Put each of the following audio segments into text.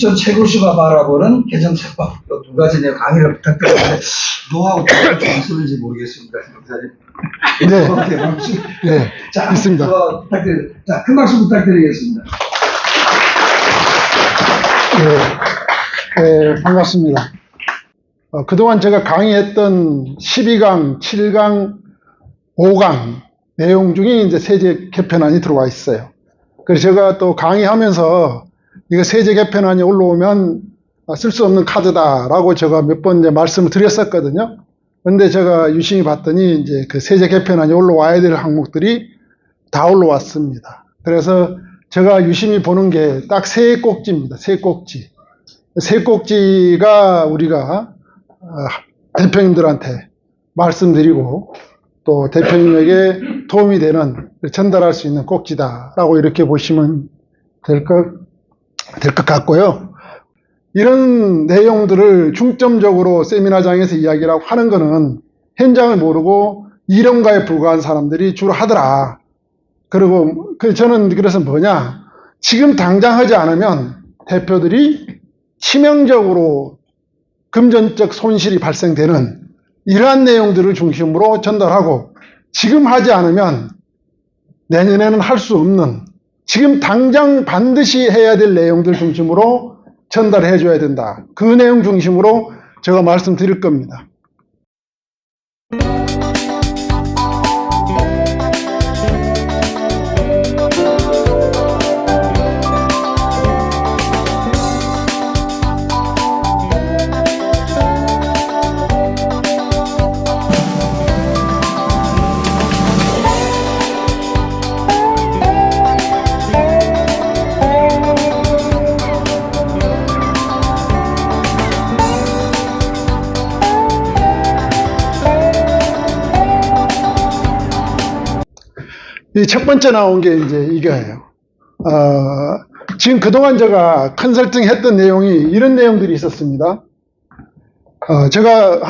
전 최고수가 바라보는 개정책법 또 두 가지 내 강의를 부탁드리는데 노하우가 좀 있을지 모르겠습니다. 네. 네. 자, 있습니다. 부탁드립니다. 자, 큰 박수 부탁드리겠습니다. 네, 반갑습니다. 그동안 제가 강의했던 12강, 7강, 5강 내용 중에 이제 세제 개편안이 들어와 있어요. 그래서 제가 또 강의하면서 이거 세제 개편안이 올라오면 쓸 수 없는 카드다라고 제가 몇 번 이제 말씀을 드렸었거든요. 근데 제가 유심히 봤더니 이제 그 세제 개편안이 올라와야 될 항목들이 다 올라왔습니다. 그래서 제가 유심히 보는 게 딱 세 꼭지입니다. 세 꼭지. 세 꼭지가 우리가 대표님들한테 말씀드리고 또 대표님에게 도움이 되는 전달할 수 있는 꼭지다라고 이렇게 보시면 될 것 같고요. 이런 내용들을 중점적으로 세미나장에서 이야기라고 하는 거는 현장을 모르고 이론가에 불과한 사람들이 주로 하더라. 그리고 저는 그래서 뭐냐, 지금 당장 하지 않으면 대표들이 치명적으로 금전적 손실이 발생되는 이러한 내용들을 중심으로 전달하고, 지금 하지 않으면 내년에는 할 수 없는, 지금 당장 반드시 해야 될 내용들 중심으로 전달해 줘야 된다. 그 내용 중심으로 제가 말씀드릴 겁니다. 이 첫 번째 나온 게 이제 이거예요. 지금 그동안 제가 컨설팅 했던 내용이 이런 내용들이 있었습니다. 제가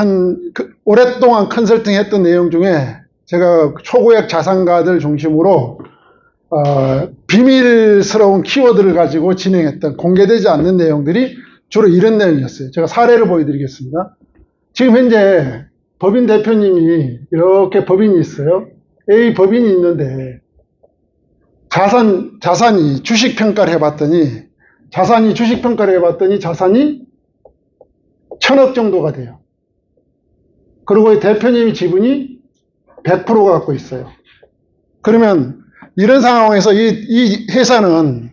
오랫동안 컨설팅 했던 내용 중에 제가 초고액 자산가들 중심으로 비밀스러운 키워드를 가지고 진행했던, 공개되지 않는 내용들이 주로 이런 내용이었어요. 제가 사례를 보여드리겠습니다. 지금 현재 법인 대표님이 이렇게 법인이 있어요. A 법인이 있는데 자산이 주식평가를 해봤더니 자산이 1000억 정도가 돼요. 그리고 이 대표님이 지분이 100% 갖고 있어요. 그러면 이런 상황에서 이 회사는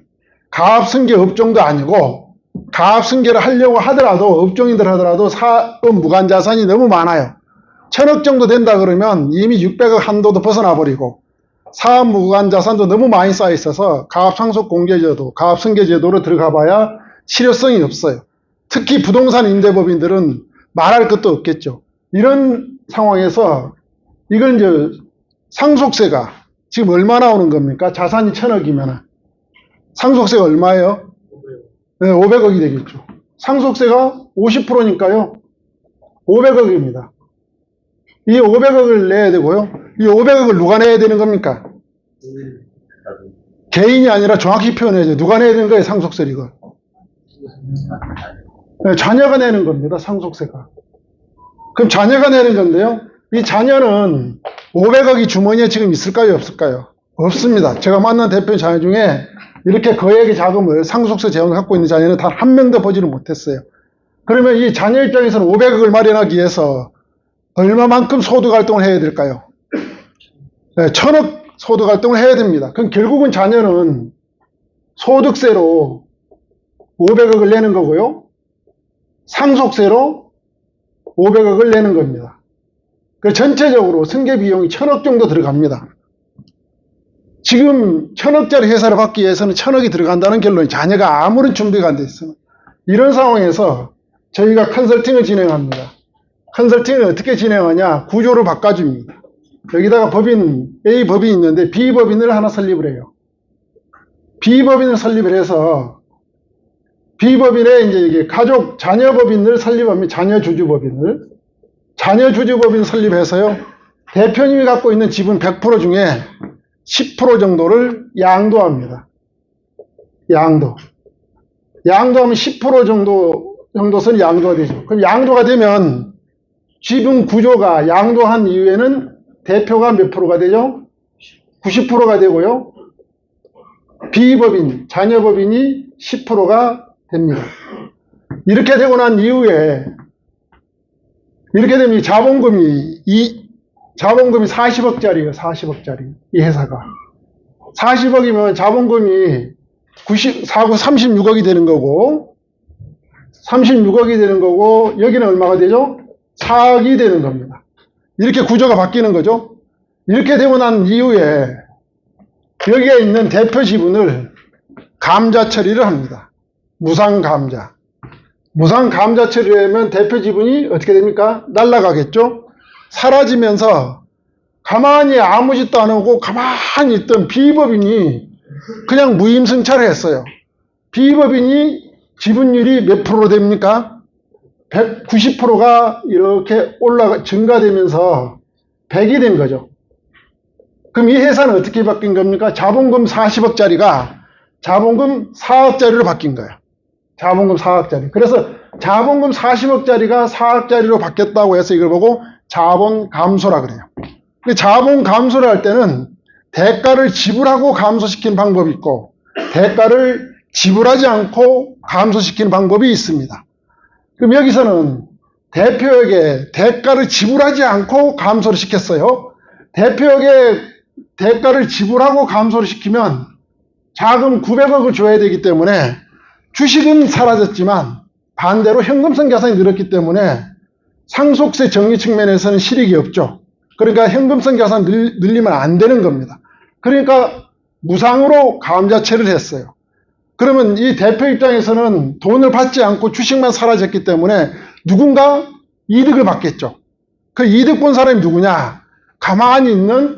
가압승계 업종도 아니고, 가압승계를 하려고 하더라도, 업종인들 하더라도 사업 무관자산이 너무 많아요. 1000억 정도 된다 그러면 이미 600억 한도도 벗어나 버리고, 사업 무관자산도 너무 많이 쌓여 있어서 가압상속공제제도, 가압승계제도로 들어가 봐야 실효성이 없어요. 특히 부동산 임대법인들은 말할 것도 없겠죠. 이런 상황에서 이걸 이제 상속세가 지금 얼마 나오는 겁니까? 자산이 1000억이면 상속세가 얼마예요? 네, 500억이 되겠죠. 상속세가 50%니까요. 500억입니다. 이 500억을 내야 되고요. 이 500억을 누가 내야 되는 겁니까? 개인이 아니라 정확히 표현해야죠. 누가 내야 되는 거예요, 상속세를 이걸? 네, 자녀가 내는 겁니다, 상속세가. 그럼 자녀가 내는 건데요. 이 자녀는 500억이 주머니에 지금 있을까요, 없을까요? 없습니다. 제가 만난 대표 자녀 중에 이렇게 거액의 자금을 상속세 재원을 갖고 있는 자녀는 단 한 명도 보지를 못했어요. 그러면 이 자녀 입장에서는 500억을 마련하기 위해서 얼마만큼 소득활동을 해야 될까요? 네, 1000억 소득활동을 해야 됩니다. 그럼 결국은 자녀는 소득세로 500억을 내는 거고요. 상속세로 500억을 내는 겁니다. 그 전체적으로 승계 비용이 1000억 정도 들어갑니다. 지금 1000억짜리 회사를 받기 위해서는 1000억이 들어간다는 결론이, 자녀가 아무런 준비가 안 돼 있어요. 이런 상황에서 저희가 컨설팅을 진행합니다. 컨설팅을 어떻게 진행하냐? 구조를 바꿔줍니다. 여기다가 A 법인이 있는데 B 법인을 하나 설립을 해요. B 법인을 설립을 해서 B 법인에 이제 이게 자녀 법인을 설립하면 자녀 주주 법인 설립해서요. 대표님이 갖고 있는 지분 100% 중에 10% 정도를 양도합니다. 양도. 양도하면 10% 정도선 양도가 되죠. 그럼 양도가 되면 지분 구조가 양도한 이후에는 대표가 몇 프로가 되죠? 90%가 되고요. 비법인, 자녀법인이 10%가 됩니다. 이렇게 되고 난 이후에 이렇게 되면 자본금이 40억짜리예요. 40억짜리. 이 회사가. 40억이면 자본금이 36억이 되는 거고 36억이 되는 거고 여기는 얼마가 되죠? 4억이 되는 겁니다. 이렇게 구조가 바뀌는 거죠. 이렇게 되고 난 이후에 여기에 있는 대표 지분을 감자 처리를 합니다. 무상 감자. 무상 감자 처리를 하면 대표 지분이 어떻게 됩니까? 날아가겠죠? 사라지면서 가만히 아무 짓도 안 하고 가만히 있던 비법인이 그냥 무임승차를 했어요. 비법인이 지분율이 몇 프로 됩니까? 190%가 이렇게 증가되면서 100이 된 거죠. 그럼 이 회사는 어떻게 바뀐 겁니까? 자본금 40억짜리가 자본금 4억짜리로 바뀐 거예요. 자본금 4억짜리. 그래서 자본금 40억짜리가 4억짜리로 바뀌었다고 해서 이걸 보고 자본 감소라 그래요. 근데 자본 감소를 할 때는 대가를 지불하고 감소시키는 방법이 있고 대가를 지불하지 않고 감소시키는 방법이 있습니다. 그럼 여기서는 대표에게 대가를 지불하지 않고 감소를 시켰어요. 대표에게 대가를 지불하고 감소를 시키면 자금 900억을 줘야 되기 때문에 주식은 사라졌지만 반대로 현금성 자산이 늘었기 때문에 상속세 정리 측면에서는 실익이 없죠. 그러니까 현금성 자산 늘리면 안 되는 겁니다. 그러니까 무상으로 감자채를 했어요. 그러면 이 대표 입장에서는 돈을 받지 않고 주식만 사라졌기 때문에 누군가 이득을 받겠죠. 그 이득 본 사람이 누구냐? 가만히 있는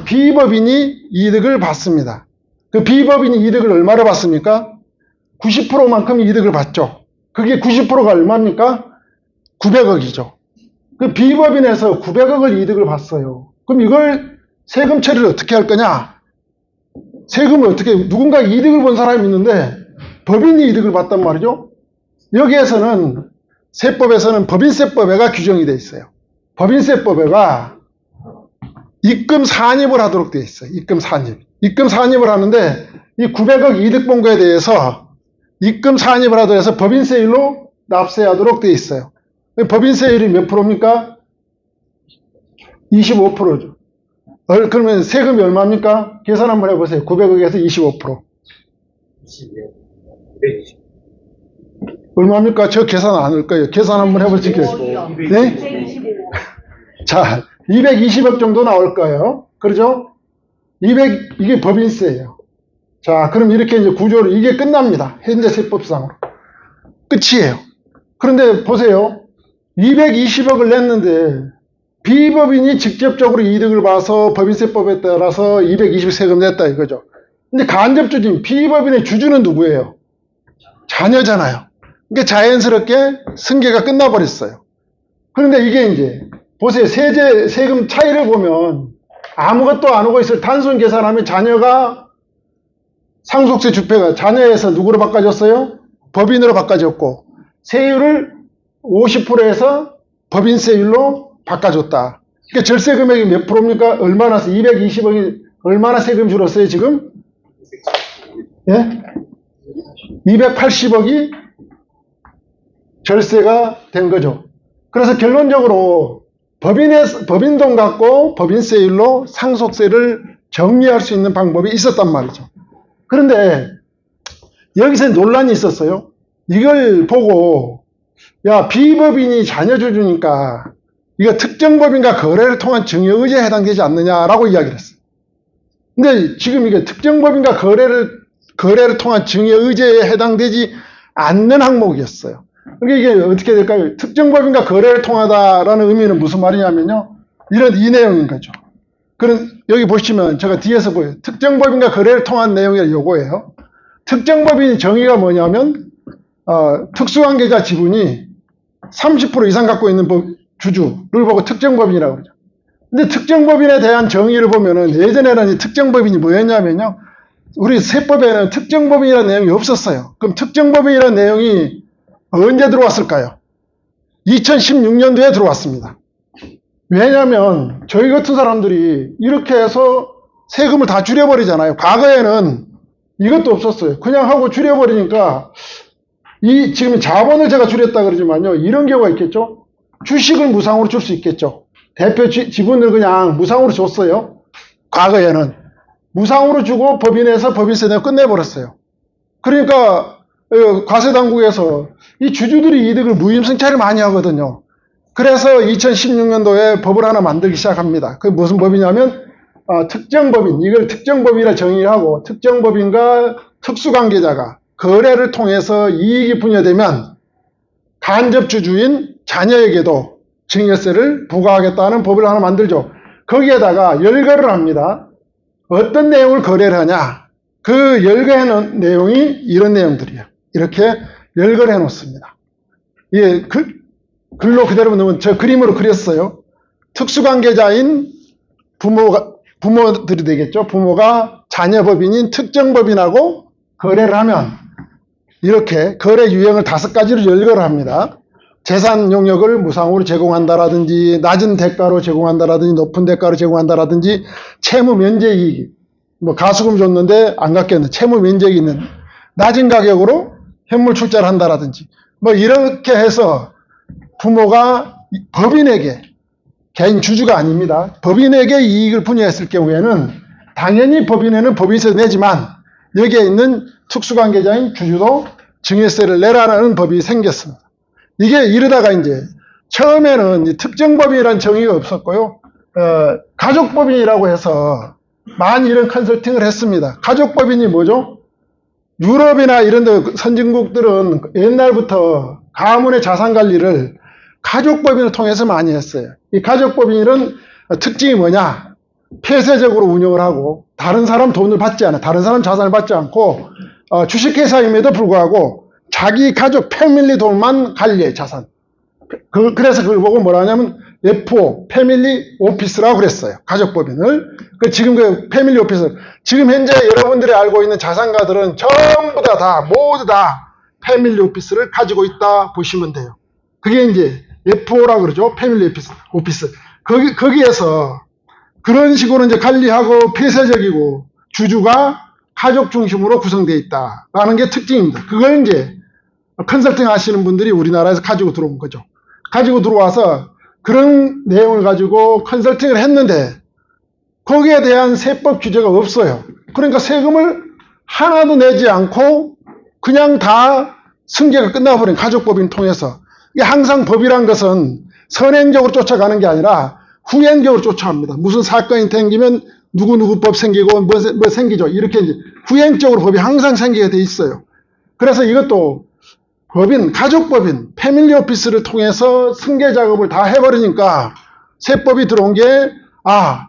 비법인이 이득을 받습니다. 그 비법인이 이득을 얼마를 받습니까? 90%만큼 이득을 받죠. 그게 90%가 얼마입니까? 900억이죠. 그 비법인에서 900억을 이득을 받어요. 그럼 이걸 세금 처리를 어떻게 할 거냐? 세금을 어떻게, 누군가 이득을 본 사람이 있는데 법인이 이득을 봤단 말이죠. 여기에서는 세법에서는 법인세법에가 규정이 되어 있어요. 법인세법에가 입금 산입을 하도록 되어 있어요. 입금 산입. 입금 산입을 하는데 이 900억 이득 본 거에 대해서 입금 산입을 하도록 해서 법인세율로 납세하도록 되어 있어요. 법인세율이 몇 프로입니까? 25%죠. 그러면 세금이 얼마입니까? 계산 한번 해보세요. 900억에서 25%. 120. 얼마입니까? 저 계산 안 할 거예요. 계산 한번 해보실게요. 네? 자, 220억 정도 나올 거예요. 그렇죠? 이게 법인세예요. 자, 그럼 이렇게 이제 구조를, 이게 끝납니다. 현재 세법상으로. 끝이에요. 그런데 보세요. 220억을 냈는데, 비법인이 직접적으로 이득을 봐서 법인세법에 따라서 220 세금 냈다 이거죠. 근데 간접주주인, 비법인의 주주는 누구예요? 자녀잖아요. 그러니까 자연스럽게 승계가 끝나버렸어요. 그런데 이게 이제, 보세요. 세금 차이를 보면 아무것도 안 하고 있을 단순 계산하면 자녀가 상속세 주패가 자녀에서 누구로 바꿔줬어요? 법인으로 바꿔줬고 세율을 50%에서 법인세율로 바꿔줬다. 그러니까 절세 금액이 몇 프로입니까? 얼마나 220억이 얼마나 세금 줄었어요 지금? 예? 280억이 절세가 된 거죠. 그래서 결론적으로 법인 돈 갖고 법인세율로 상속세를 정리할 수 있는 방법이 있었단 말이죠. 그런데 여기서 논란이 있었어요. 이걸 보고 야 비법인이 자녀주주니까 이거 특정법인과 거래를 통한 증여의제에 해당되지 않느냐라고 이야기를 했어요. 근데 지금 이게 특정법인과 거래를 통한 증여의제에 해당되지 않는 항목이었어요. 그러니까 이게 어떻게 될까요? 특정법인과 거래를 통하다라는 의미는 무슨 말이냐면요. 이 내용인 거죠. 그럼 여기 보시면 제가 뒤에서 보여요. 특정법인과 거래를 통한 내용이 요거예요. 특정법인 정의가 뭐냐면 특수관계자 지분이 30% 이상 갖고 있는 주주를 보고 특정법인이라고 그러죠. 근데 특정법인에 대한 정의를 보면은 예전에는 이 특정법인이 뭐였냐면요. 우리 세법에는 특정법인이라는 내용이 없었어요. 그럼 특정법인이라는 내용이 언제 들어왔을까요? 2016년도에 들어왔습니다. 왜냐하면 저희 같은 사람들이 이렇게 해서 세금을 다 줄여버리잖아요. 과거에는 이것도 없었어요. 그냥 하고 줄여버리니까 지금 자본을 제가 줄였다 그러지만요. 이런 경우가 있겠죠. 주식을 무상으로 줄 수 있겠죠. 대표 지분을 그냥 무상으로 줬어요. 과거에는. 무상으로 주고 법인에서 법인세 내고 끝내버렸어요. 그러니까 과세당국에서 이 주주들이 이득을 무임승차를 많이 하거든요. 그래서 2016년도에 법을 하나 만들기 시작합니다. 그게 무슨 법이냐면 특정법인, 이걸 특정법인이라 정의하고 특정법인과 특수관계자가 거래를 통해서 이익이 분여되면 간접주주인 자녀에게도 증여세를 부과하겠다는 법을 하나 만들죠. 거기에다가 열거를 합니다. 어떤 내용을 거래를 하냐? 그 열거해놓은 내용이 이런 내용들이에요. 이렇게 열거를 해놓습니다. 예, 글로 그대로 넣으면 저 그림으로 그렸어요. 특수관계자인 부모들이 되겠죠. 부모가 자녀법인인 특정법인하고 거래를 하면 이렇게 거래 유형을 5가지로 열거를 합니다. 재산 용역을 무상으로 제공한다라든지 낮은 대가로 제공한다라든지 높은 대가로 제공한다라든지 채무 면제이익, 뭐 가수금 줬는데 안 갚겠는 채무 면제익이 있는 낮은 가격으로 현물 출자를 한다라든지 뭐 이렇게 해서 부모가 법인에게, 개인 주주가 아닙니다. 법인에게 이익을 분여했을 경우에는 당연히 법인에는 법인세를 내지만 여기에 있는 특수관계자인 주주도 증여세를 내라는 법이 생겼습니다. 이게 이러다가 이제 처음에는 특정법인이라는 정의가 없었고요. 가족법인이라고 해서 많이 이런 컨설팅을 했습니다. 가족법인이 뭐죠? 유럽이나 이런 데 선진국들은 옛날부터 가문의 자산 관리를 가족법인을 통해서 많이 했어요. 이 가족법인은 특징이 뭐냐? 폐쇄적으로 운영을 하고 다른 사람 돈을 받지 않아, 다른 사람 자산을 받지 않고 주식회사임에도 불구하고 자기 가족 패밀리 돈만 관리해, 자산. 그래서 그걸 보고 뭐라 하냐면 FO, 패밀리 오피스라고 그랬어요. 가족법인을. 지금 그 패밀리 오피스, 지금 현재 여러분들이 알고 있는 자산가들은 전부 모두 다 패밀리 오피스를 가지고 있다 보시면 돼요. 그게 이제 FO라고 그러죠. 패밀리 오피스. 거기에서 그런 식으로 이제 관리하고 폐쇄적이고 주주가 가족 중심으로 구성되어 있다라는 게 특징입니다. 그걸 이제 컨설팅 하시는 분들이 우리나라에서 가지고 들어온 거죠. 가지고 들어와서 그런 내용을 가지고 컨설팅을 했는데 거기에 대한 세법 규제가 없어요. 그러니까 세금을 하나도 내지 않고 그냥 다 승계가 끝나버린 가족법인 통해서. 이게 항상 법이란 것은 선행적으로 쫓아가는 게 아니라 후행적으로 쫓아갑니다. 무슨 사건이 생기면 누구 법 생기고 뭐 생기죠. 이렇게 이제 후행적으로 법이 항상 생기게 돼 있어요. 그래서 이것도 법인, 가족법인, 패밀리 오피스를 통해서 승계 작업을 다 해버리니까 세법이 들어온 게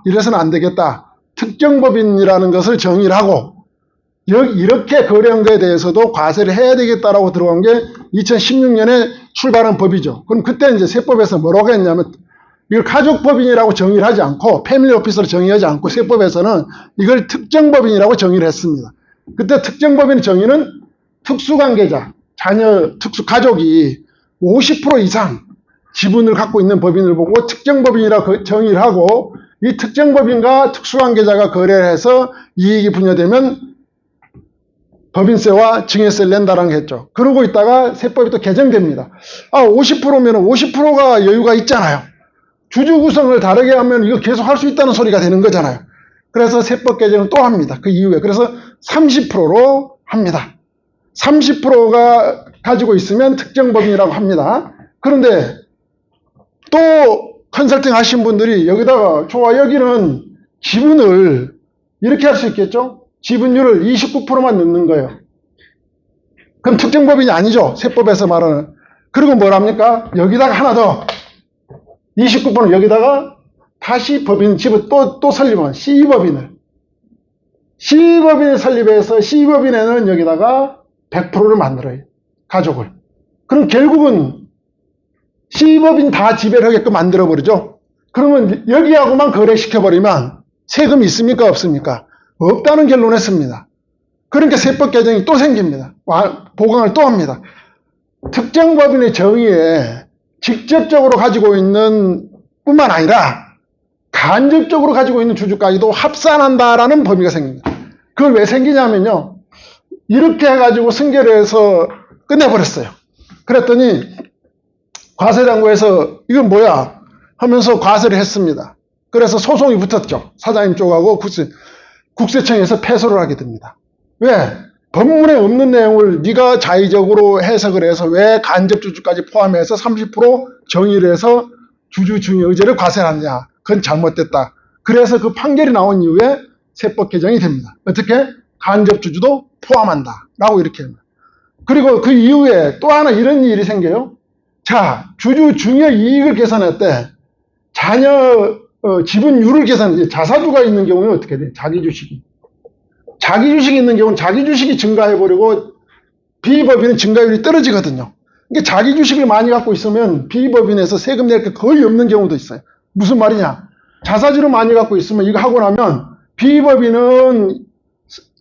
이래서는 안 되겠다. 특정법인이라는 것을 정의를 하고 이렇게 거래한 거에 대해서도 과세를 해야 되겠다라고 들어간 게 2016년에 출발한 법이죠. 그럼 그때 이제 세법에서 뭐라고 했냐면 이걸 가족법인이라고 정의를 하지 않고 패밀리 오피스로 정의하지 않고 세법에서는 이걸 특정법인이라고 정의를 했습니다. 그때 특정법인의 정의는 특수관계자, 자녀, 가족이 50% 이상 지분을 갖고 있는 법인을 보고 특정법인이라고 정의를 하고 이 특정법인과 특수관계자가 거래를 해서 이익이 분여되면 법인세와 증여세를 낸다라는 게 했죠. 그러고 있다가 세법이 또 개정됩니다. 50%면 50%가 여유가 있잖아요. 주주 구성을 다르게 하면 이거 계속 할 수 있다는 소리가 되는 거잖아요. 그래서 세법 개정을 또 합니다. 그 이후에. 그래서 30%로 합니다. 30%가 가지고 있으면 특정법인이라고 합니다. 그런데 또 컨설팅 하신 분들이 여기다가 좋아, 여기는 지분을 이렇게 할 수 있겠죠? 지분율을 29%만 넣는 거예요. 그럼 특정법인이 아니죠. 세법에서 말하는. 그리고 뭐랍니까? 여기다가 하나 더 29%는 여기다가 다시 법인 집을 또 설립한 C법인을 설립해서 C법인에는 여기다가 100%를 만들어요. 가족을. 그럼 결국은 C법인 다 지배를 하게끔 만들어버리죠. 그러면 여기하고만 거래시켜버리면 세금이 있습니까? 없습니까? 없다는 결론을 했습니다. 그러니까 세법 개정이 또 생깁니다. 보강을 또 합니다. 특정 법인의 정의에 직접적으로 가지고 있는 뿐만 아니라 간접적으로 가지고 있는 주주까지도 합산한다라는 범위가 생깁니다. 그걸 왜 생기냐면요. 이렇게 해가지고 승계를 해서 끝내버렸어요. 그랬더니 과세당국에서 이건 뭐야 하면서 과세를 했습니다. 그래서 소송이 붙었죠. 사장님 쪽하고 국세청에서 패소를 하게 됩니다. 왜? 법문에 없는 내용을 네가 자의적으로 해석을 해서 왜 간접주주까지 포함해서 30% 정의를 해서 주주 증여 의제를 과세하느냐. 그건 잘못됐다. 그래서 그 판결이 나온 이후에 세법 개정이 됩니다. 어떻게? 간접주주도 포함한다. 라고 이렇게 합니다. 그리고 그 이후에 또 하나 이런 일이 생겨요. 자, 주주 증여 이익을 계산할 때 자녀 지분율을 계산해. 자사주가 있는 경우는 어떻게 돼? 자기 주식이 있는 경우는 자기 주식이 증가해버리고 비법인은 증가율이 떨어지거든요. 그러니까 자기 주식을 많이 갖고 있으면 비법인에서 세금 낼 게 거의 없는 경우도 있어요. 무슨 말이냐? 자사주를 많이 갖고 있으면 이거 하고 나면 비법인은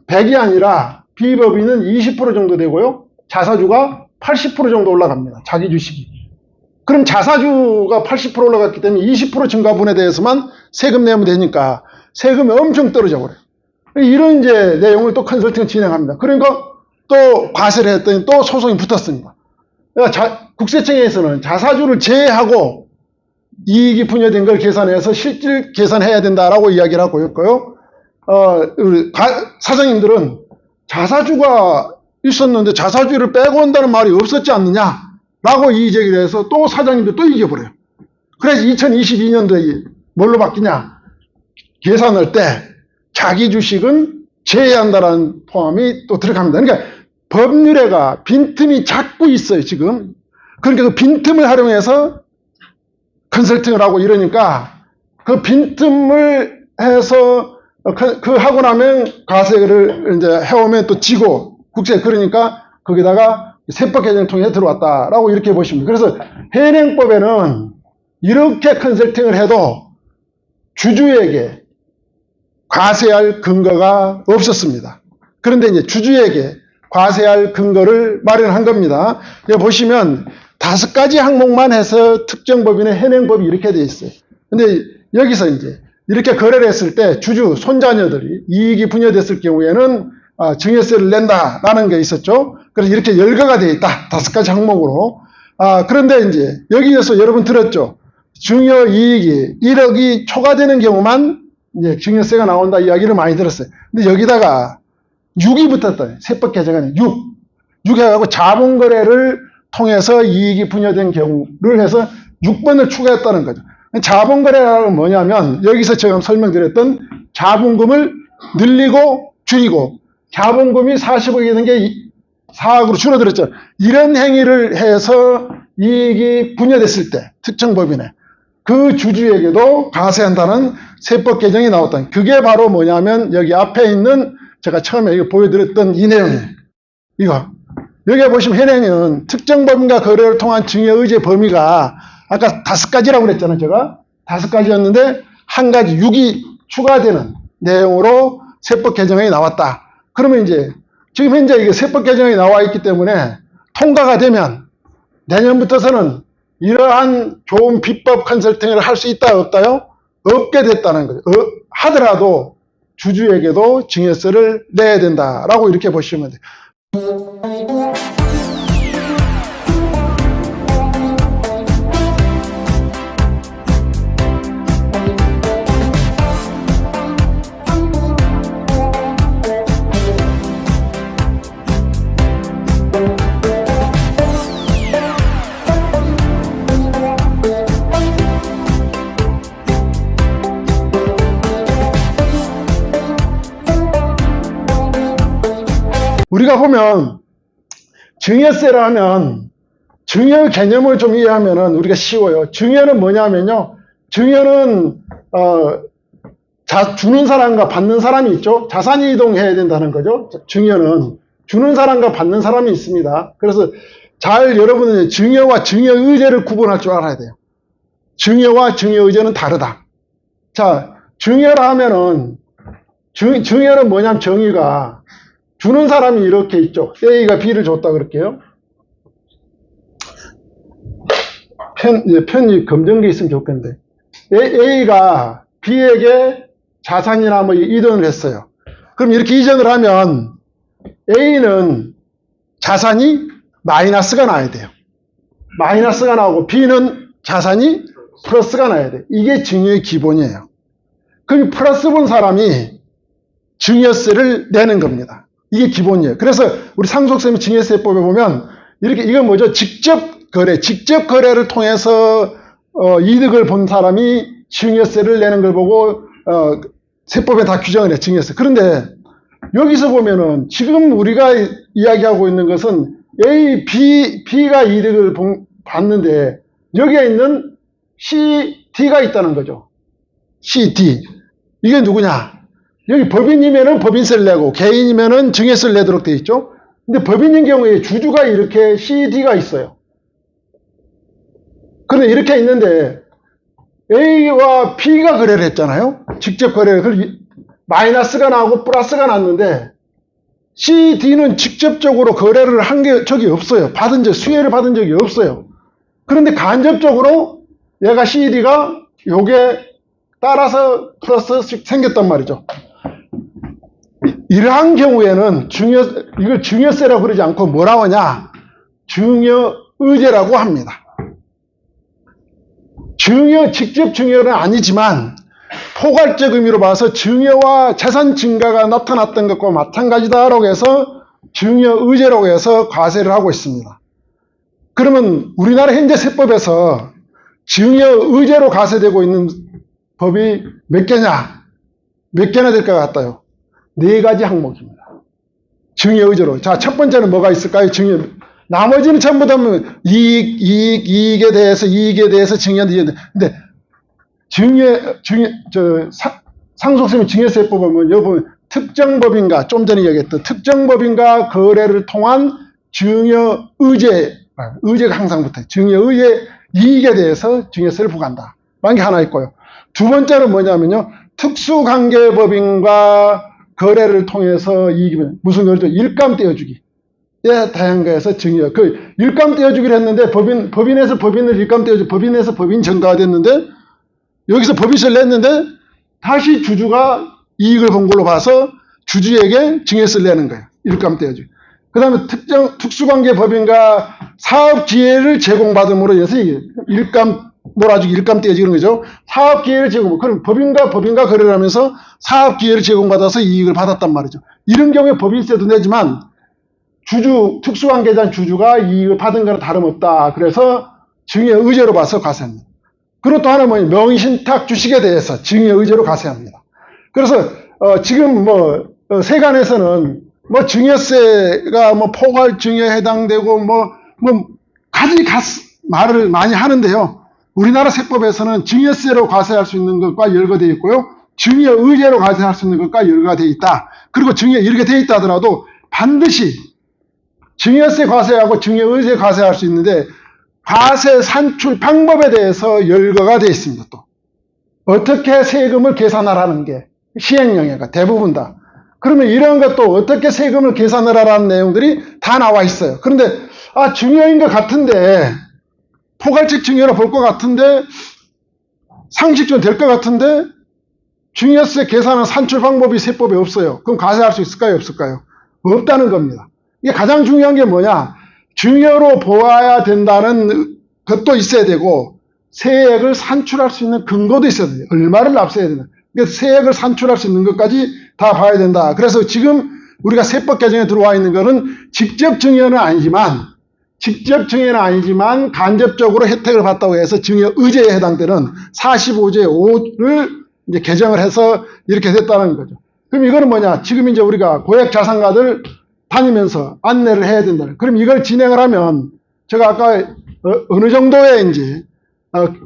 100이 아니라 비법인은 20% 정도 되고요. 자사주가 80% 정도 올라갑니다. 자기 주식이. 그럼 자사주가 80% 올라갔기 때문에 20% 증가분에 대해서만 세금 내면 되니까 세금이 엄청 떨어져 버려요. 이런 이제 내용을 또 컨설팅을 진행합니다. 그러니까 또 과세를 했더니 또 소송이 붙었습니다. 그러니까 국세청에서는 자사주를 제외하고 이익이 분여된 걸 계산해서 실질 계산해야 된다라고 이야기를 하고 있고요. 사장님들은 자사주가 있었는데 자사주를 빼고 온다는 말이 없었지 않느냐라고 이의제기를 해서 또 사장님들 또 이겨버려요. 그래서 2022년도에 뭘로 바뀌냐? 계산할 때 자기 주식은 제외한다라는 포함이 또 들어갑니다. 그러니까 법률에가 빈틈이 자꾸 있어요, 지금. 그러니까 그 빈틈을 활용해서 컨설팅을 하고 이러니까 그 빈틈을 해서 그 하고 나면 과세를 이제 해오면 또 지고 국세 그러니까 거기다가 세법 개정을 통해 들어왔다라고 이렇게 보시면 그래서 현행법에는 이렇게 컨설팅을 해도 주주에게 과세할 근거가 없었습니다. 그런데 이제 주주에게 과세할 근거를 마련한 겁니다. 여기 보시면 5가지 항목만 해서 특정 법인의 현행법이 이렇게 되어 있어요. 근데 여기서 이제 이렇게 거래를 했을 때 주주, 손자녀들이 이익이 분여됐을 경우에는 증여세를 낸다라는 게 있었죠. 그래서 이렇게 열거가 되어 있다. 5가지 항목으로. 그런데 이제 여기에서 여러분 들었죠. 증여 이익이 1억이 초과되는 경우만 이제 증여세가 나온다 이야기를 많이 들었어요. 근데 여기다가 6이 붙었다. 세법 개정안에 6 해가지고 자본거래를 통해서 이익이 분여된 경우를 해서 6번을 추가했다는 거죠. 자본거래라는 뭐냐면 여기서 제가 설명드렸던 자본금을 늘리고 줄이고 자본금이 40억이 되는 게 4억으로 줄어들었죠. 이런 행위를 해서 이익이 분여됐을 때 특정 법인에 그 주주에게도 과세한다는 세법 개정이 나왔다. 그게 바로 뭐냐면 여기 앞에 있는 제가 처음에 이거 보여드렸던 이 내용이에요. 이거. 여기 보시면 현행은 특정 법인과 거래를 통한 증여 의제 범위가 아까 5가지라고 그랬잖아요. 제가 5가지였는데 한 가지 6이 추가되는 내용으로 세법 개정안이 나왔다. 그러면 이제 지금 현재 이게 세법 개정안이 나와 있기 때문에 통과가 되면 내년부터서는 이러한 좋은 비법 컨설팅을 할 수 있다 없다요? 없게 됐다는 거죠. 하더라도 주주에게도 증여세를 내야 된다라고 이렇게 보시면 돼요. 우리가 보면 증여세라 하면 증여 개념을 좀 이해하면은 우리가 쉬워요. 증여는 뭐냐면요. 증여는 주는 사람과 받는 사람이 있죠. 자산이 이동해야 된다는 거죠. 증여는 주는 사람과 받는 사람이 있습니다. 그래서 잘 여러분은 증여와 증여 의제를 구분할 줄 알아야 돼요. 증여와 증여 의제는 다르다. 자, 증여라 하면은 증여는 뭐냐면 정의가 주는 사람이 이렇게 있죠. A가 B를 줬다 그럴게요. 편이 검정게 있으면 좋겠는데. A가 B에게 자산이나 뭐 이전을 했어요. 그럼 이렇게 이전을 하면 A는 자산이 마이너스가 나야 돼요. 마이너스가 나오고 B는 자산이 플러스가 나야 돼요. 이게 증여의 기본이에요. 그럼 플러스 본 사람이 증여세를 내는 겁니다. 이게 기본이에요. 그래서 우리 상속세및 증여세법에 보면 이렇게 이건 뭐죠? 직접 거래를 통해서 이득을 본 사람이 증여세를 내는 걸 보고 세법에 다 규정을 해요. 증여세. 그런데 여기서 보면은 지금 우리가 이야기하고 있는 것은 A, B가 이득을 받는데 여기에 있는 C, D가 있다는 거죠. C, D. 이게 누구냐? 여기 법인이면은 법인세를 내고 개인이면은 증여세를 내도록 되어 있죠. 근데 법인인 경우에 주주가 이렇게 C, D가 있어요. 그런데 이렇게 있는데 A와 B가 거래를 했잖아요. 직접 거래를. 마이너스가 나오고 플러스가 났는데 C, D는 직접적으로 거래를 한 게 적이 없어요. 수혜를 받은 적이 없어요. 그런데 간접적으로 얘가 C, D가 요게 따라서 플러스 생겼단 말이죠. 이러한 경우에는 이걸 증여세라고 그러지 않고 뭐라고 하냐? 증여의제라고 합니다. 직접 증여는 아니지만 포괄적 의미로 봐서 증여와 재산 증가가 나타났던 것과 마찬가지다라고 해서 증여의제라고 해서 과세를 하고 있습니다. 그러면 우리나라 현재 세법에서 증여의제로 과세되고 있는 법이 몇 개냐? 몇 개나 될 것 같아요? 4가지 항목입니다. 증여의제로. 자, 첫 번째는 뭐가 있을까요? 나머지는 전부 다 이익에 대해서 증여인데, 근데 상속세 및 증여세법 보면 여기 보면 특정법인과 좀 전에 얘기했던 특정법인과 거래를 통한 의제가 항상 붙어요. 증여의제 이익에 대해서 증여세를 부과한다. 라는 게 하나 있고요. 두 번째는 뭐냐면요. 특수관계법인과 거래를 통해서 이익이면 무슨 거죠? 일감 떼어주기. 예, 다양한 거에서 증여. 일감 떼어주기를 했는데 법인에서 법인을 일감 떼어주기, 법인에서 법인 전가가 됐는데 여기서 법인세를 냈는데 다시 주주가 이익을 본 걸로 봐서 주주에게 증여세를 내는 거예요. 일감 떼어주기. 그 다음에 특수관계 법인과 사업 기회를 제공받음으로 인해서 일감 몰아주기, 일감 떼어주기 그런 거죠. 사업 기회를 제공. 그럼 법인과 거래를 하면서 사업 기회를 제공받아서 이익을 받았단 말이죠. 이런 경우에 법인세도 내지만 특수관계자 주주가 이익을 받은 거랑 다름없다. 그래서 증여의제로 봐서 과세합니다. 그리고 또 하나 명의신탁 주식에 대해서 증여의제로 과세합니다. 그래서 지금 세관에서는 증여세가 포괄 증여에 해당되고 가지 말을 많이 하는데요. 우리나라 세법에서는 증여세로 과세할 수 있는 것과 열거되어 있고요. 증여의제로 과세할 수 있는 것과 열거가 되어 있다. 그리고 이렇게 되어 있다 하더라도 반드시 증여세 과세하고 증여의제 과세할 수 있는데 과세 산출 방법에 대해서 열거가 되어 있습니다. 또 어떻게 세금을 계산하라는 게 시행령이가 대부분 다. 그러면 이런 것도 어떻게 세금을 계산을 하라는 내용들이 다 나와 있어요. 그런데 증여인 것 같은데 포괄적 증여로 볼 것 같은데 상식적으로 될 것 같은데 증여세 계산한 산출 방법이 세법에 없어요. 그럼 과세할 수 있을까요? 없을까요? 없다는 겁니다. 이게 가장 중요한 게 뭐냐? 증여로 보아야 된다는 것도 있어야 되고 세액을 산출할 수 있는 근거도 있어야 돼요. 얼마를 납세해야 된다. 그러니까 세액을 산출할 수 있는 것까지 다 봐야 된다. 그래서 지금 우리가 세법 개정에 들어와 있는 것은 직접 증여는 아니지만 간접적으로 혜택을 받다고 해서 증여의제에 해당되는 45제 5를 이제 개정을 해서 이렇게 됐다는 거죠. 그럼 이거는 뭐냐? 지금 이제 우리가 고액자산가들 다니면서 안내를 해야 된다. 그럼 이걸 진행을 하면 제가 아까 어느 정도의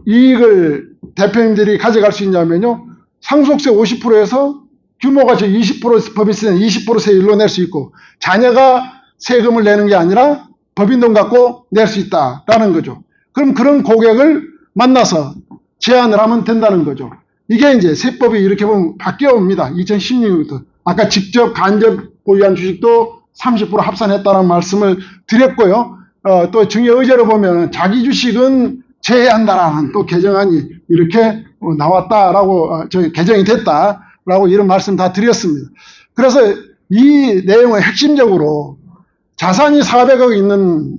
이익을 대표님들이 가져갈 수 있냐면요. 상속세 50%에서 규모가 20% 법인세는 20% 세율로 낼 수 있고 자녀가 세금을 내는 게 아니라 법인 돈 갖고 낼 수 있다라는 거죠. 그럼 그런 고객을 만나서 제안을 하면 된다는 거죠. 이게 이제 세법이 이렇게 보면 바뀌어 옵니다. 2016년부터. 아까 직접 간접 보유한 주식도 30% 합산했다는 말씀을 드렸고요. 또 증여 의제로 보면 자기 주식은 제외한다라는 또 개정안이 이렇게 나왔다라고 개정이 됐다라고 이런 말씀 다 드렸습니다. 그래서 이 내용을 핵심적으로 자산이 400억 있는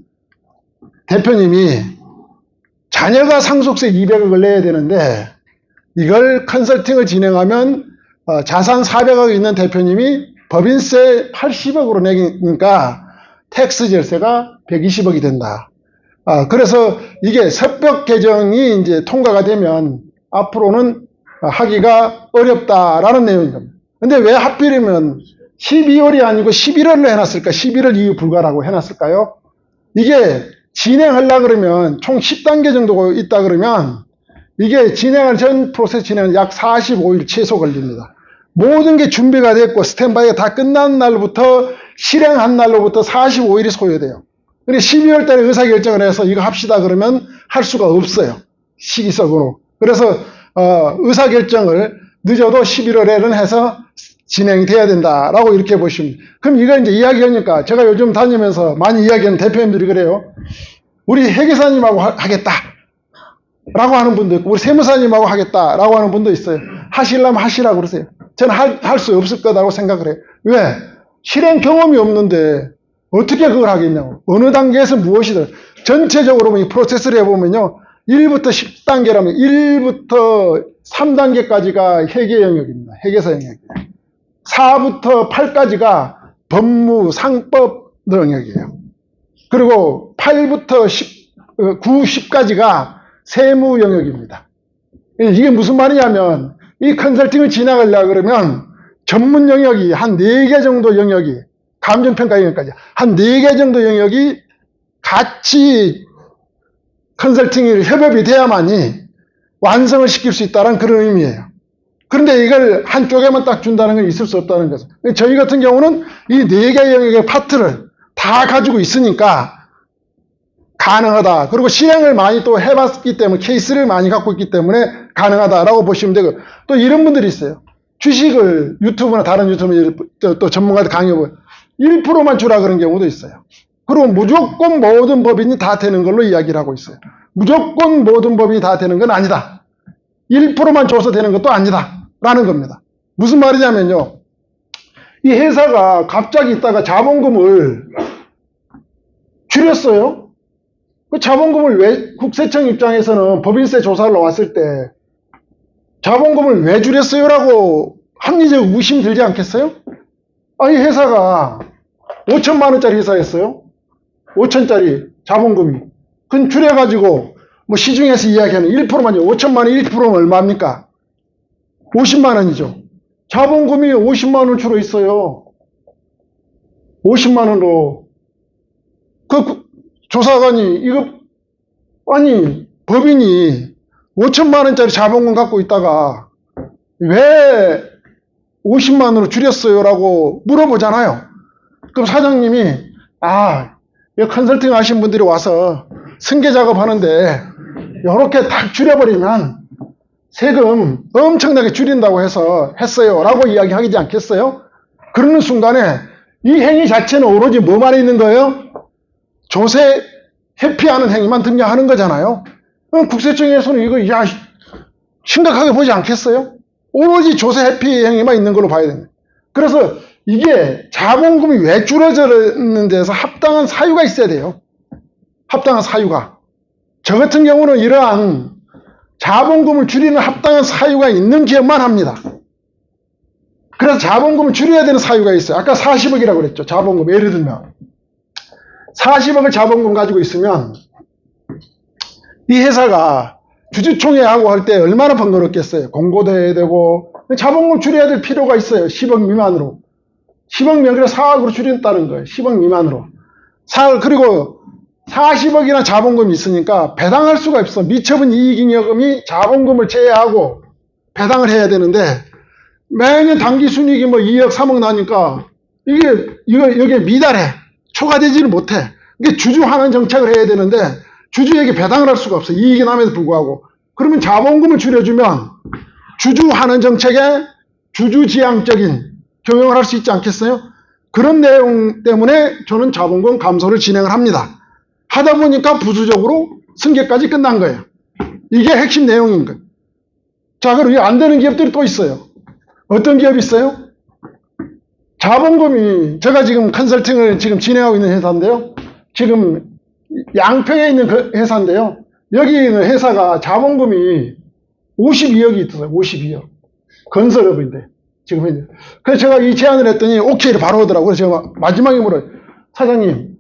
대표님이 자녀가 상속세 200억을 내야 되는데 이걸 컨설팅을 진행하면 자산 400억 있는 대표님이 법인세 80억으로 내니까 텍스 절세가 120억이 된다. 그래서 이게 섭벽 개정이 이제 통과가 되면 앞으로는 하기가 어렵다라는 내용인 겁니다. 근데 왜 하필이면 12월이 아니고 11월로 해놨을까? 11월 이후 불가라고 해놨을까요? 이게 진행하려고 그러면 총 10단계 정도 있다 그러면 이게 전 프로세스 진행은 약 45일 최소 걸립니다. 모든 게 준비가 됐고 스탠바이가 다 끝난 날부터 실행한 날로부터 45일이 소요돼요. 근데 12월 달에 의사결정을 해서 이거 합시다 그러면 할 수가 없어요. 시기적으로. 그래서 의사결정을 늦어도 11월에는 해서 진행이 돼야 된다라고 이렇게 보시면. 그럼 이거 이제 이야기하니까 제가 요즘 다니면서 많이 이야기하는 대표님들이 그래요. 우리 회계사님하고 하겠다. 라고 하는 분도 있고, 우리 세무사님하고 하겠다라고 하는 분도 있어요. 하시려면 하시라고 그러세요. 저는 할 수 없을 거라고 생각을 해요. 왜? 실행 경험이 없는데 어떻게 그걸 하겠냐고. 어느 단계에서 무엇이든. 전체적으로 이 프로세스를 해보면요. 1부터 10단계라면 1부터 3단계까지가 회계 영역입니다. 회계사 영역이에요. 4부터 8까지가 법무, 상법 영역이에요. 그리고 8부터 9, 10까지가 세무 영역입니다. 이게 무슨 말이냐면 이 컨설팅을 진행하려고 그러면 전문 영역이 한 4개 정도 영역이 감정평가 영역까지 한 4개 정도 영역이 같이 컨설팅이 협업이 돼야만이 완성을 시킬 수 있다는 그런 의미예요. 그런데 이걸 한쪽에만 딱 준다는 건 있을 수 없다는 거죠. 저희 같은 경우는 이 4개 영역의 파트를 다 가지고 있으니까 가능하다. 그리고 실행을 많이 또 해봤기 때문에 케이스를 많이 갖고 있기 때문에 가능하다라고 보시면 되고, 또 이런 분들이 있어요. 주식을 유튜브나 다른 유튜브 또 전문가들 강의해보면 1%만 주라 그런 경우도 있어요. 그리고 무조건 모든 법인이 다 되는 걸로 이야기를 하고 있어요. 무조건 모든 법인이 다 되는 건 아니다. 1%만 줘서 되는 것도 아니다. 라는 겁니다. 무슨 말이냐면요. 이 회사가 갑자기 있다가 자본금을 줄였어요. 그 자본금을 왜, 국세청 입장에서는 법인세 조사를 나왔을 때 자본금을 왜 줄였어요? 라고 합리적 의심 들지 않겠어요? 이 회사가 5천만 원짜리 회사였어요. 5천짜리 자본금이. 그건 줄여가지고 뭐 시중에서 이야기하는 1%만요. 5천만 원 1%면 얼마입니까? 50만 원이죠. 자본금이 50만 원 주로 있어요. 50만 원으로. 그 조사관이 이거 아니 법인이 5천만 원짜리 자본금 갖고 있다가 왜 50만 원으로 줄였어요? 라고 물어보잖아요. 그럼 사장님이 이 컨설팅 하신 분들이 와서 승계 작업하는데 이렇게 딱 줄여버리면 세금 엄청나게 줄인다고 해서 했어요 라고 이야기하지 않겠어요? 그러는 순간에 이 행위 자체는 오로지 뭐만 있는 거예요? 조세 회피하는 행위만 등장하는 거잖아요. 국세청에서는 이거 심각하게 보지 않겠어요? 오로지 조세 회피 행위만 있는 걸로 봐야 됩니다. 그래서 이게 자본금이 왜 줄어드는 데서 합당한 사유가 있어야 돼요. 합당한 사유가. 저 같은 경우는 이러한 자본금을 줄이는 합당한 사유가 있는 기업만 합니다. 그래서 자본금을 줄여야 되는 사유가 있어요. 아까 40억이라고 그랬죠. 자본금. 예를 들면 40억을 자본금 가지고 있으면 이 회사가 주주총회하고 할 때 얼마나 번거롭겠어요. 공고도 해야 되고 자본금 줄여야 될 필요가 있어요. 10억 미만으로. 10억 미만으로 4억으로 줄였다는 거예요. 10억 미만으로. 그리고 40억이나 자본금이 있으니까 배당할 수가 없어. 미처분 이익잉여금이 자본금을 제외하고 배당을 해야 되는데 매년 당기순이익이 뭐 2억 3억 나니까 여기에 미달해. 초과되지를 못해. 이게 주주환원 정책을 해야 되는데 주주에게 배당을 할 수가 없어. 이익이 남에도 불구하고. 그러면 자본금을 줄여주면 주주환원 정책에 주주지향적인 경영을 할 수 있지 않겠어요? 그런 내용 때문에 저는 자본금 감소를 진행을 합니다. 하다 보니까 부수적으로 승계까지 끝난 거예요. 이게 핵심 내용인 거예요. 자, 그리고 안 되는 기업들이 또 있어요. 어떤 기업이 있어요? 자본금이, 제가 지금 컨설팅을 지금 진행하고 있는 회사인데요. 지금 양평에 있는 그 회사인데요. 여기 있는 회사가 자본금이 52억이 있어요. 52억. 건설업인데. 지금 현재. 그래서 제가 이 제안을 했더니 오케이를 바로 하더라고요. 그래서 제가 마지막에 물어요. 사장님,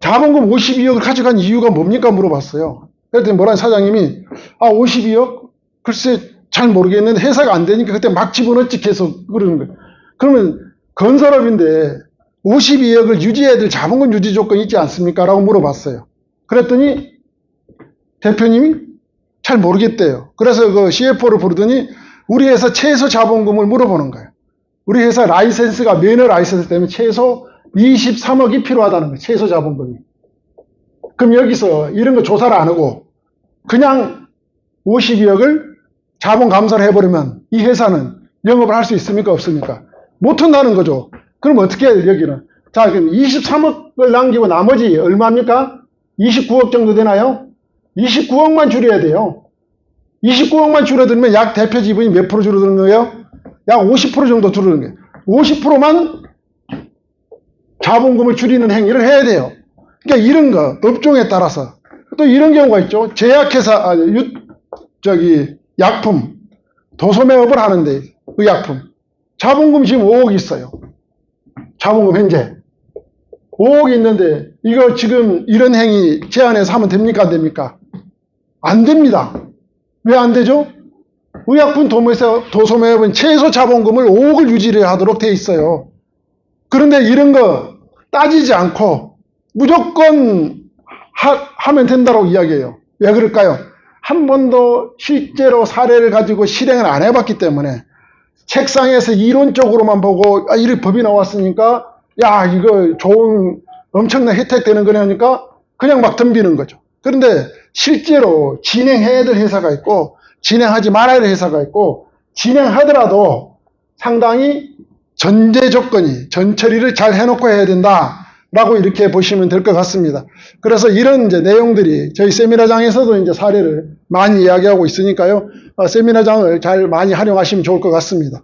자본금 52억을 가져간 이유가 뭡니까? 물어봤어요. 그랬더니 뭐라는 사장님이, 52억? 글쎄, 잘 모르겠는데 회사가 안 되니까 그때 막 집어넣지 계속 그러는 거예요. 그러면 건설업인데 52억을 유지해야 될 자본금 유지 조건이 있지 않습니까? 라고 물어봤어요. 그랬더니 대표님이 잘 모르겠대요. 그래서 그 CFO를 부르더니 우리 회사 최소 자본금을 물어보는 거예요. 우리 회사 라이센스가 매너 라이센스 때문에 최소 23억이 필요하다는 거예요. 최소 자본금이. 그럼 여기서 이런 거 조사를 안 하고 그냥 52억을 자본 감사를 해버리면 이 회사는 영업을 할 수 있습니까? 없습니까? 못한다는 거죠. 그럼 어떻게 해야 돼요, 여기는? 자, 그럼 23억을 남기고 나머지 얼마입니까? 29억 정도 되나요? 29억만 줄여야 돼요. 29억만 줄어들면 약 대표 지분이 몇 프로 줄어드는 거예요? 약 50% 정도 줄어드는 거예요. 50%만 자본금을 줄이는 행위를 해야 돼요. 그러니까 이런 거, 업종에 따라서. 또 이런 경우가 있죠. 제약회사, 약품, 도소매업을 하는데, 의약품. 자본금 지금 5억 있어요. 자본금 현재. 5억이 있는데, 이거 지금 이런 행위 제안해서 하면 됩니까? 안 됩니까? 안 됩니다. 왜 안 되죠? 의약품 도소매업은 최소 자본금을 5억을 유지를 하도록 돼 있어요. 그런데 이런 거 따지지 않고 무조건 하면 된다고 이야기해요. 왜 그럴까요? 한 번도 실제로 사례를 가지고 실행을 안 해봤기 때문에 책상에서 이론적으로만 보고 이렇게 법이 나왔으니까 야 이거 좋은 엄청난 혜택 되는 거냐니까 그냥 막 덤비는 거죠. 그런데 실제로 진행해야 될 회사가 있고 진행하지 말아야 될 회사가 있고 진행하더라도 상당히 전제 조건이 전처리를 잘 해놓고 해야 된다라고 이렇게 보시면 될 것 같습니다. 그래서 이런 이제 내용들이 저희 세미나장에서도 이제 사례를 많이 이야기하고 있으니까요. 세미나장을 잘 많이 활용하시면 좋을 것 같습니다.